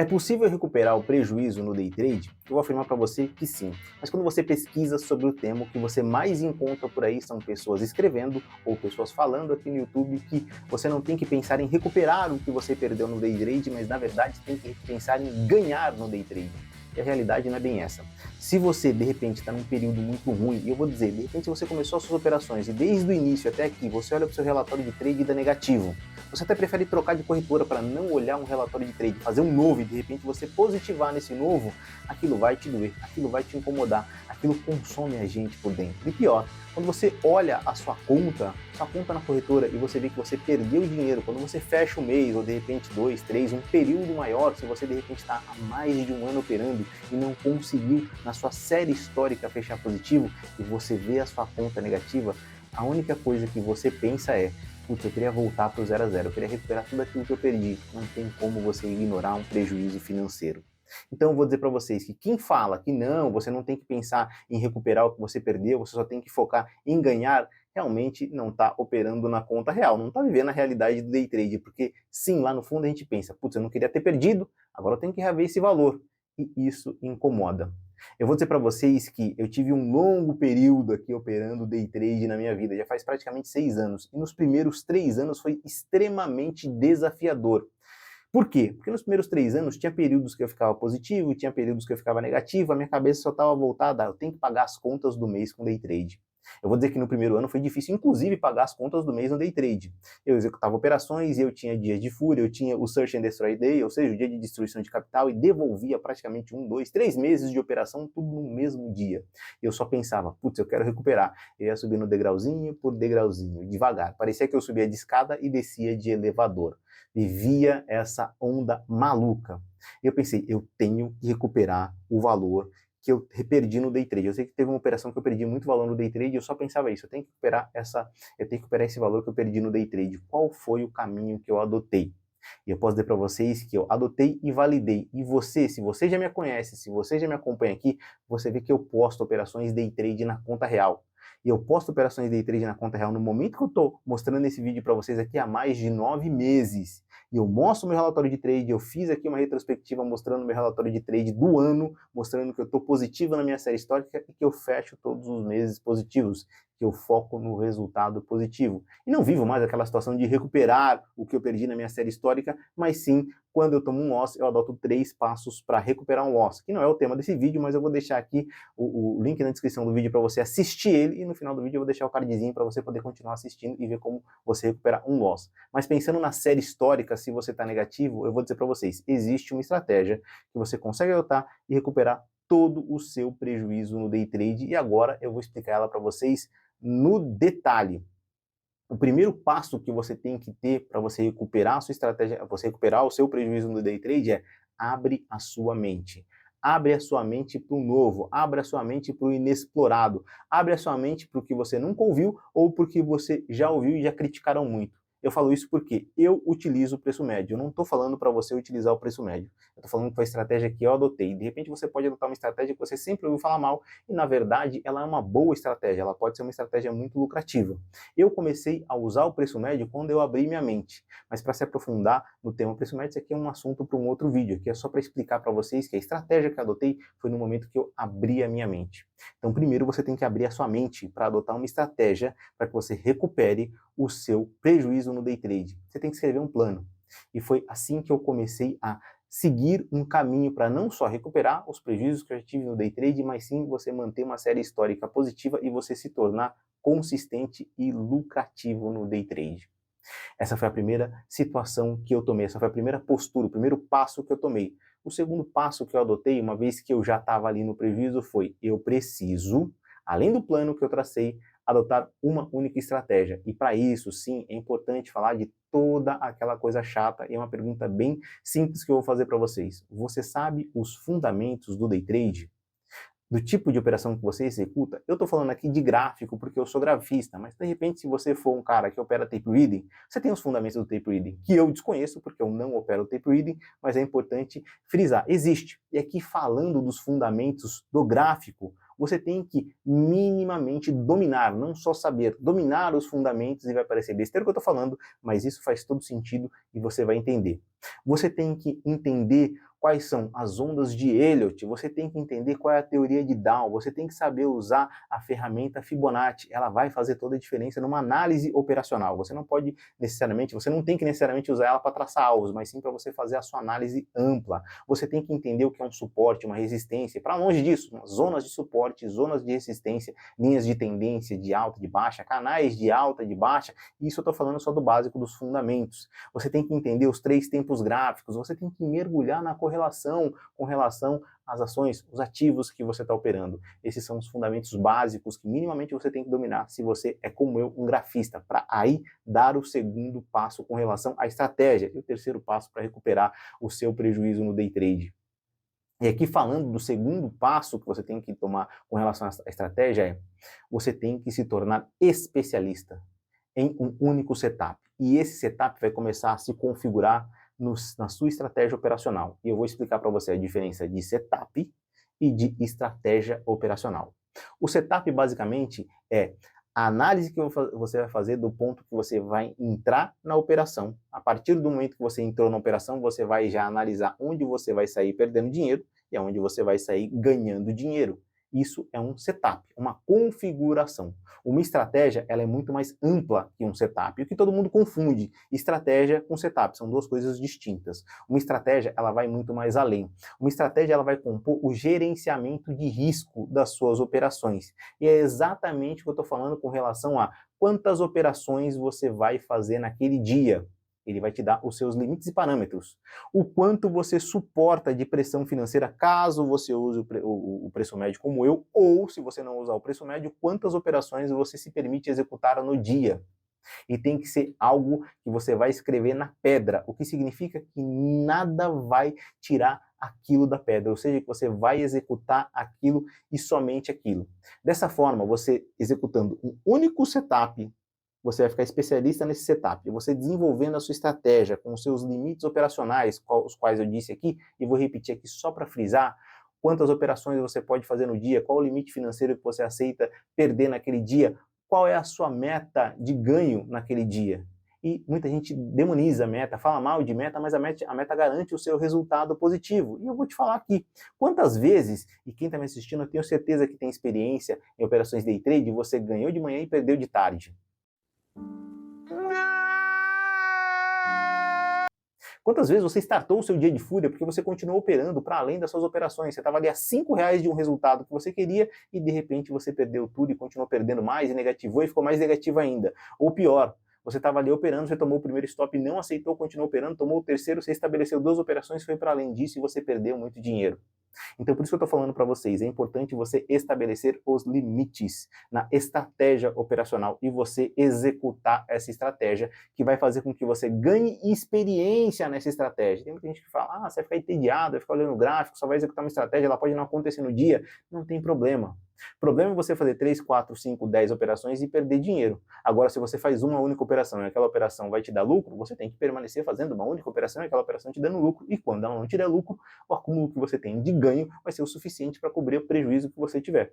É possível recuperar o prejuízo no day trade? Eu vou afirmar para você que sim. Mas quando você pesquisa sobre o tema, o que você mais encontra por aí são pessoas escrevendo ou pessoas falando aqui no YouTube que você não tem que pensar em recuperar o que você perdeu no day trade, mas na verdade tem que pensar em ganhar no day trade. E a realidade não é bem essa. Se você, de repente, está num período muito ruim, e eu vou dizer, de repente você começou as suas operações e desde o início até aqui você olha para o seu relatório de trade e dá negativo, você até prefere trocar de corretora para não olhar um relatório de trade, fazer um novo e de repente você positivar nesse novo, aquilo vai te doer, aquilo vai te incomodar, aquilo consome a gente por dentro. E pior, quando você olha a sua conta na corretora e você vê que você perdeu dinheiro, quando você fecha o mês ou de repente 2, 3, um período maior, se você de repente está há mais de um ano operando e não conseguiu na sua série histórica fechar positivo e você vê a sua conta negativa, a única coisa que você pensa é: putz, eu queria voltar para o 0 a 0, eu queria recuperar tudo aquilo que eu perdi. Não tem como você ignorar um prejuízo financeiro. Então eu vou dizer para vocês que quem fala que não, você não tem que pensar em recuperar o que você perdeu, você só tem que focar em ganhar, realmente não está operando na conta real, não está vivendo a realidade do day trade, porque sim, lá no fundo a gente pensa, putz, eu não queria ter perdido, agora eu tenho que reaver esse valor, e isso incomoda. Eu vou dizer para vocês que eu tive um longo período aqui operando day trade na minha vida, já faz praticamente 6 anos, e nos primeiros 3 anos foi extremamente desafiador. Por quê? Porque nos primeiros 3 anos tinha períodos que eu ficava positivo, tinha períodos que eu ficava negativo, a minha cabeça só estava voltada, eu tenho que pagar as contas do mês com day trade. Eu vou dizer que no primeiro ano foi difícil, inclusive, pagar as contas do mês no day trade. Eu executava operações, eu tinha dias de fúria, eu tinha o Search and Destroy Day, ou seja, o dia de destruição de capital, e devolvia praticamente 1, 2, 3 meses de operação, tudo no mesmo dia. Eu só pensava, putz, eu quero recuperar. Eu ia subindo degrauzinho por degrauzinho, devagar. Parecia que eu subia de escada e descia de elevador. Vivia essa onda maluca. Eu pensei, eu tenho que recuperar o valor que eu perdi no day trade. Eu sei que teve uma operação que eu perdi muito valor no day trade, eu só pensava isso, eu tenho que recuperar esse valor que eu perdi no day trade. Qual foi o caminho que eu adotei? E eu posso dizer para vocês que eu adotei e validei. E você, se você já me conhece, se você já me acompanha aqui, você vê que eu posto operações day trade na conta real. E eu posto operações day trade na conta real no momento que eu estou mostrando esse vídeo para vocês aqui há mais de 9 meses. E eu mostro meu relatório de trade, eu fiz aqui uma retrospectiva mostrando meu relatório de trade do ano, mostrando que eu estou positivo na minha série histórica e que eu fecho todos os meses positivos, que eu foco no resultado positivo. E não vivo mais aquela situação de recuperar o que eu perdi na minha série histórica, mas sim, quando eu tomo um loss, eu adoto 3 passos para recuperar um loss, que não é o tema desse vídeo, mas eu vou deixar aqui o link na descrição do vídeo para você assistir ele, e no final do vídeo eu vou deixar o cardzinho para você poder continuar assistindo e ver como você recuperar um loss. Mas pensando na série histórica, se você está negativo, eu vou dizer para vocês, existe uma estratégia que você consegue adotar e recuperar todo o seu prejuízo no day trade, e agora eu vou explicar ela para vocês no detalhe. O primeiro passo que você tem que ter para você recuperar a sua estratégia, você recuperar o seu prejuízo no day trade é: abre a sua mente. Abre a sua mente para o novo, abre a sua mente para o inexplorado, abre a sua mente para o que você nunca ouviu ou porque você já ouviu e já criticaram muito. Eu falo isso porque eu utilizo o preço médio. Eu não estou falando para você utilizar o preço médio. Eu estou falando que foi a estratégia que eu adotei. De repente você pode adotar uma estratégia que você sempre ouviu falar mal e, na verdade, ela é uma boa estratégia. Ela pode ser uma estratégia muito lucrativa. Eu comecei a usar o preço médio quando eu abri minha mente. Mas para se aprofundar no tema preço médio, isso aqui é um assunto para um outro vídeo. Aqui é só para explicar para vocês que a estratégia que eu adotei foi no momento que eu abri a minha mente. Então, primeiro você tem que abrir a sua mente para adotar uma estratégia para que você recupere o seu prejuízo no day trade. Você tem que escrever um plano. E foi assim que eu comecei a seguir um caminho para não só recuperar os prejuízos que eu já tive no day trade, mas sim você manter uma série histórica positiva e você se tornar consistente e lucrativo no day trade. Essa foi a primeira situação que eu tomei, essa foi a primeira postura, o primeiro passo que eu tomei. O segundo passo que eu adotei, uma vez que eu já estava ali no prejuízo, foi: eu preciso, além do plano que eu tracei, adotar uma única estratégia. E para isso, sim, é importante falar de toda aquela coisa chata, e é uma pergunta bem simples que eu vou fazer para vocês. Você sabe os fundamentos do day trade? Do tipo de operação que você executa? Eu estou falando aqui de gráfico porque eu sou grafista, mas de repente se você for um cara que opera tape reading, você tem os fundamentos do tape reading, que eu desconheço porque eu não opero tape reading, mas é importante frisar, existe. E aqui falando dos fundamentos do gráfico, você tem que minimamente dominar, não só saber, dominar os fundamentos, e vai parecer besteira o que eu estou falando, mas isso faz todo sentido e você vai entender. Você tem que entender quais são as ondas de Elliott, você tem que entender qual é a teoria de Down, você tem que saber usar a ferramenta Fibonacci, ela vai fazer toda a diferença numa análise operacional. Você não pode necessariamente, você não tem que necessariamente usar ela para traçar alvos, mas sim para você fazer a sua análise ampla. Você tem que entender o que é um suporte, uma resistência, para longe disso, zonas de suporte, zonas de resistência, linhas de tendência de alta, de baixa, canais de alta, de baixa, isso eu estou falando só do básico dos fundamentos. Você tem que entender os 3 tempos gráficos, você tem que mergulhar na correlação com relação às ações, os ativos que você está operando. Esses são os fundamentos básicos que minimamente você tem que dominar se você é como eu, um grafista, para aí dar o segundo passo com relação à estratégia e o terceiro passo para recuperar o seu prejuízo no day trade. E aqui falando do segundo passo que você tem que tomar com relação à estratégia é, você tem que se tornar especialista em um único setup. E esse setup vai começar a se configurar na sua estratégia operacional. E eu vou explicar para você a diferença de setup e de estratégia operacional. O setup, basicamente, é a análise que você vai fazer do ponto que você vai entrar na operação. A partir do momento que você entrou na operação, você vai já analisar onde você vai sair perdendo dinheiro e onde você vai sair ganhando dinheiro. Isso é um setup, uma configuração. Uma estratégia, ela é muito mais ampla que um setup. E o que todo mundo confunde, estratégia com setup, são duas coisas distintas. Uma estratégia, ela vai muito mais além. Uma estratégia, ela vai compor o gerenciamento de risco das suas operações. E é exatamente o que eu estou falando com relação a quantas operações você vai fazer naquele dia. Ele vai te dar os seus limites e parâmetros. O quanto você suporta de pressão financeira caso você use o preço médio como eu, ou se você não usar o preço médio, quantas operações você se permite executar no dia. E tem que ser algo que você vai escrever na pedra, o que significa que nada vai tirar aquilo da pedra, ou seja, que você vai executar aquilo e somente aquilo. Dessa forma, você executando um único setup, você vai ficar especialista nesse setup, você desenvolvendo a sua estratégia com os seus limites operacionais, os quais eu disse aqui, e vou repetir aqui só para frisar, quantas operações você pode fazer no dia, qual o limite financeiro que você aceita perder naquele dia, qual é a sua meta de ganho naquele dia. E muita gente demoniza a meta, fala mal de meta, mas a meta garante o seu resultado positivo. E eu vou te falar aqui, quantas vezes, e quem está me assistindo, eu tenho certeza que tem experiência em operações day trade, você ganhou de manhã e perdeu de tarde. Quantas vezes você startou o seu dia de fúria porque você continuou operando para além das suas operações? Você estava ali a R$5 de um resultado que você queria e de repente você perdeu tudo e continuou perdendo mais e negativou e ficou mais negativo ainda. Ou pior, você estava ali operando, você tomou o primeiro stop, não aceitou, continuou operando, tomou o terceiro, você estabeleceu 2 operações, foi para além disso e você perdeu muito dinheiro. Então, por isso que eu estou falando para vocês, é importante você estabelecer os limites na estratégia operacional e você executar essa estratégia que vai fazer com que você ganhe experiência nessa estratégia. Tem muita gente que fala, você vai ficar entediado, vai ficar olhando o gráfico, só vai executar uma estratégia, ela pode não acontecer no dia. Não tem problema. O problema é você fazer 3, 4, 5, 10 operações e perder dinheiro. Agora, se você faz uma única operação e aquela operação vai te dar lucro, você tem que permanecer fazendo uma única operação e aquela operação te dando lucro. E quando ela não te der lucro, o acúmulo que você tem de ganho vai ser o suficiente para cobrir o prejuízo que você tiver.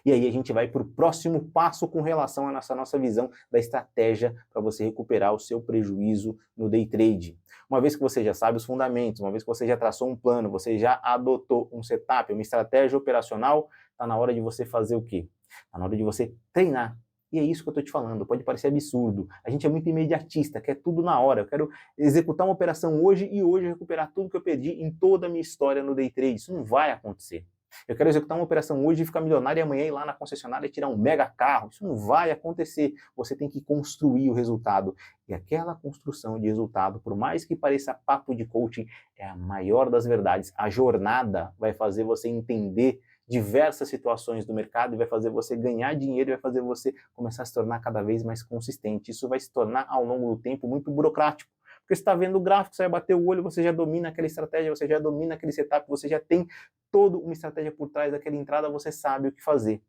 E aí a gente vai para o próximo passo com relação à nossa visão da estratégia para você recuperar o seu prejuízo no day trade. Uma vez que você já sabe os fundamentos, uma vez que você já traçou um plano, você já adotou um setup, uma estratégia operacional, está na hora de você fazer o quê? Está na hora de você treinar. E é isso que eu estou te falando, pode parecer absurdo. A gente é muito imediatista, quer tudo na hora. Eu quero executar uma operação hoje e hoje recuperar tudo que eu perdi em toda a minha história no day trade. Isso não vai acontecer. Eu quero executar uma operação hoje e ficar milionário e amanhã ir lá na concessionária e tirar um mega carro. Isso não vai acontecer. Você tem que construir o resultado. E aquela construção de resultado, por mais que pareça papo de coaching, é a maior das verdades. A jornada vai fazer você entender diversas situações do mercado e vai fazer você ganhar dinheiro e vai fazer você começar a se tornar cada vez mais consistente. Isso vai se tornar, ao longo do tempo, muito burocrático. Porque você está vendo o gráfico, você vai bater o olho, você já domina aquela estratégia, você já domina aquele setup, você já tem toda uma estratégia por trás daquela entrada, você sabe o que fazer.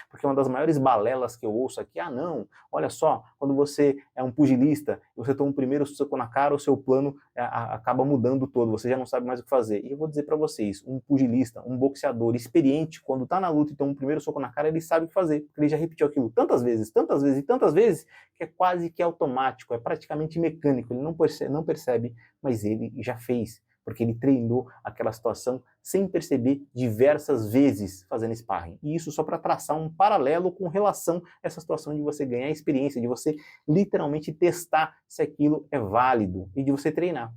Porque uma das maiores balelas que eu ouço aqui, ah não, olha só, quando você é um pugilista e você toma o primeiro soco na cara, o seu plano acaba mudando todo, você já não sabe mais o que fazer. E eu vou dizer para vocês, um pugilista, um boxeador experiente, quando tá na luta e toma o primeiro soco na cara, ele sabe o que fazer, porque ele já repetiu aquilo tantas vezes e tantas vezes, que é quase que automático, é praticamente mecânico, ele não percebe, mas ele já fez, porque ele treinou aquela situação sem perceber diversas vezes fazendo sparring. E isso só para traçar um paralelo com relação a essa situação de você ganhar experiência, de você literalmente testar se aquilo é válido e de você treinar.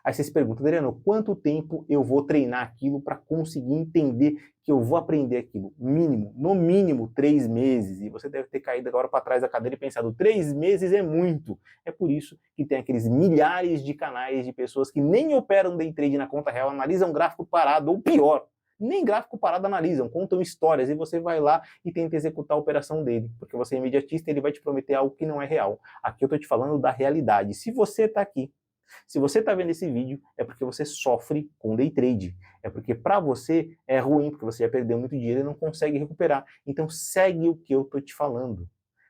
Aí você se pergunta, Adriano, quanto tempo eu vou treinar aquilo para conseguir entender que eu vou aprender aquilo? Mínimo, no mínimo 3 meses. E você deve ter caído agora para trás da cadeira e pensado, 3 meses é muito. É por isso que tem aqueles milhares de canais de pessoas que nem operam day trade na conta real, analisam gráfico parado, ou pior, nem gráfico parado analisam, contam histórias e você vai lá e tenta executar a operação dele, porque você é imediatista e ele vai te prometer algo que não é real. Aqui eu estou te falando da realidade. Se você está aqui, se você está vendo esse vídeo, é porque você sofre com day trade. É porque para você é ruim, porque você já perdeu muito dinheiro e não consegue recuperar. Então segue o que eu estou te falando.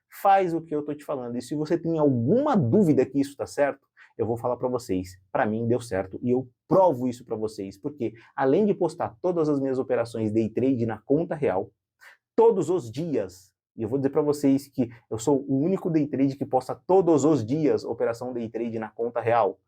Faz o que eu estou te falando. E se você tem alguma dúvida que isso está certo, eu vou falar para vocês. Para mim deu certo e eu provo isso para vocês. Porque além de postar todas as minhas operações day trade na conta real, todos os dias, e eu vou dizer para vocês que eu sou o único day trade que posta todos os dias operação day trade na conta real.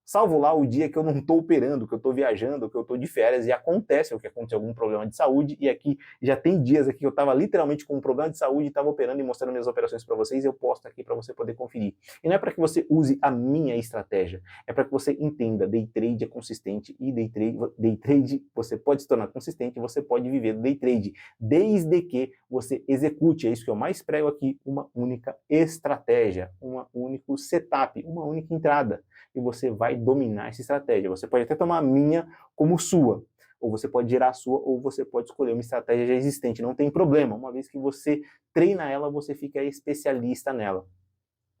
Salvo lá o dia que eu não estou operando, que eu estou viajando, que eu estou de férias e acontece ou que aconteceu algum problema de saúde, e aqui já tem dias aqui que eu estava literalmente com um problema de saúde e estava operando e mostrando minhas operações para vocês, eu posto aqui para você poder conferir. E não é para que você use a minha estratégia, é para que você entenda, day trade é consistente e day trade você pode se tornar consistente, você pode viver do day trade, desde que você execute, é isso que eu mais prego aqui, uma única estratégia, um único setup, uma única entrada. E você vai dominar essa estratégia. Você pode até tomar a minha como sua, ou você pode gerar a sua, ou você pode escolher uma estratégia já existente. Não tem problema, uma vez que você treina ela, você fica especialista nela.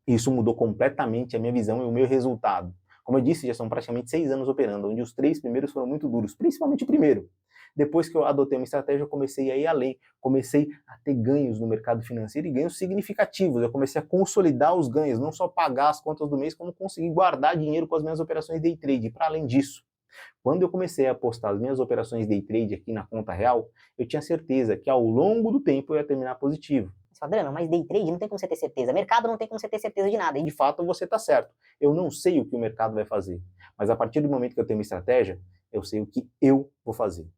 Isso mudou completamente a minha visão e o meu resultado. Como eu disse, já são praticamente 6 anos operando, onde os 3 primeiros foram muito duros, principalmente o primeiro. Depois que eu adotei uma estratégia, eu comecei a ir além, comecei a ter ganhos no mercado financeiro e ganhos significativos. Eu comecei a consolidar os ganhos, não só pagar as contas do mês, como conseguir guardar dinheiro com as minhas operações day trade. Para além disso, quando eu comecei a apostar as minhas operações day trade aqui na conta real, eu tinha certeza que ao longo do tempo eu ia terminar positivo. Adriano, mas day trade não tem como você ter certeza, mercado não tem como você ter certeza de nada. E de fato você está certo. Eu não sei o que o mercado vai fazer, mas a partir do momento que eu tenho uma estratégia, eu sei o que eu vou fazer.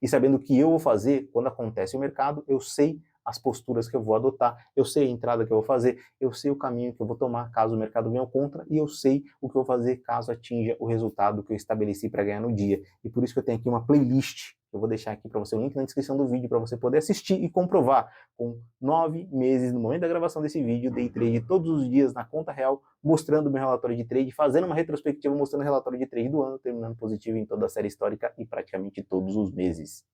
E sabendo o que eu vou fazer, quando acontece o mercado, eu sei as posturas que eu vou adotar, eu sei a entrada que eu vou fazer, eu sei o caminho que eu vou tomar caso o mercado venha contra, e eu sei o que eu vou fazer caso atinja o resultado que eu estabeleci para ganhar no dia. E por isso que eu tenho aqui uma playlist, eu vou deixar aqui para você o link na descrição do vídeo para você poder assistir e comprovar. Com 9 meses no momento da gravação desse vídeo, day trade todos os dias na conta real, mostrando meu relatório de trade, fazendo uma retrospectiva mostrando o relatório de trade do ano, terminando positivo em toda a série histórica e praticamente todos os meses.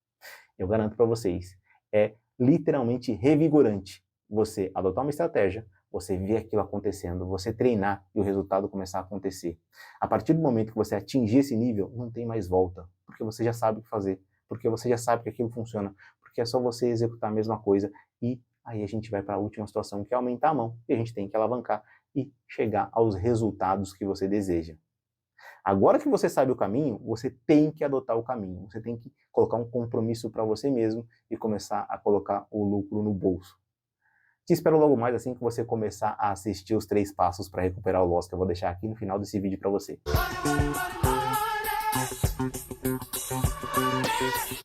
Eu garanto para vocês, é literalmente revigorante você adotar uma estratégia, você ver aquilo acontecendo, você treinar e o resultado começar a acontecer. A partir do momento que você atingir esse nível, não tem mais volta, porque você já sabe o que fazer, porque você já sabe que aquilo funciona, porque é só você executar a mesma coisa e aí a gente vai para a última situação, que é aumentar a mão, e a gente tem que alavancar e chegar aos resultados que você deseja. Agora que você sabe o caminho, você tem que adotar o caminho. Você tem que colocar um compromisso para você mesmo e começar a colocar o lucro no bolso. Te espero logo mais assim que você começar a assistir os 3 passos para recuperar o loss, que eu vou deixar aqui no final desse vídeo para você.